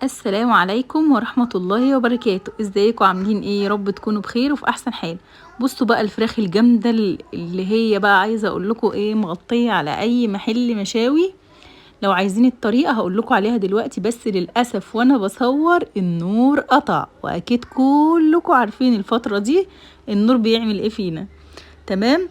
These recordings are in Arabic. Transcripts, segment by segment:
السلام عليكم ورحمة الله وبركاته. ازيكم عاملين ايه؟ يا رب تكونوا بخير وفي احسن حال. بصوا بقى الفراخ الجامدة اللي هي بقى عايزة اقول لكم ايه، مغطية على اي محل مشاوي. لو عايزين الطريقة هقول لكم عليها دلوقتي، بس للأسف وانا بصور النور قطع، واكيد كلكم عارفين الفترة دي النور بيعمل ايه فينا. تمام،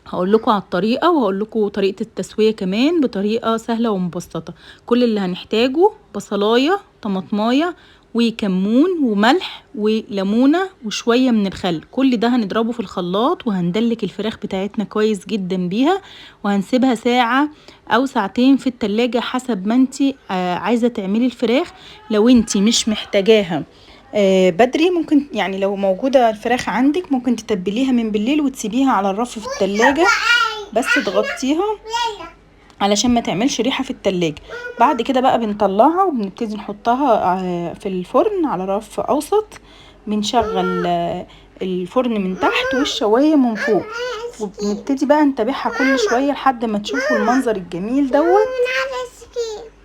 هقول لكم على الطريقه وهقول لكم طريقه التسويه كمان بطريقه سهله ومبسطه. كل اللي هنحتاجه بصلايه، طماطمايه، وكمون وملح وليمونه وشويه من الخل. كل ده هنضربه في الخلاط وهندلك الفراخ بتاعتنا كويس جدا بيها، وهنسيبها ساعه او ساعتين في التلاجة حسب ما انتي عايزه تعملي الفراخ. لو انتي مش محتاجاها بدري، ممكن يعني لو موجودة الفراخ عندك ممكن تتبليها من بالليل وتسيبيها على الرف في التلاجة، بس تغطيها علشان ما تعملش ريحة في التلاجة. بعد كده بقى بنطلعها وبنبتدي نحطها في الفرن على رف اوسط. بنشغل الفرن من تحت والشواية من فوق، وبنبتدي بقى نتابعها كل شوية لحد ما تشوفوا المنظر الجميل دوت.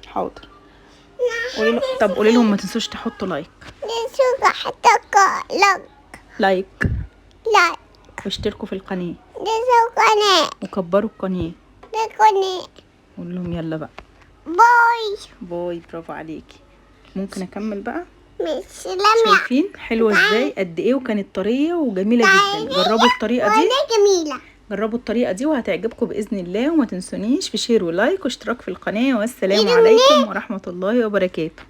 حاضر. طب قولي لهم ما تنسوش تحطوا لايك لايك واشتركوا في القناة وكبروا القناة. قول لهم يلا بقى باي. برافو عليكي. ممكن اكمل بقى؟ شايفين حلوة ازاي قد ايه، وكانت طرية وجميلة جدا. جربوا الطريقة دي وهتعجبكم بإذن الله. وما تنسونيش في شير ولايك واشتراك في القناة. والسلام عليكم ورحمة الله وبركاته.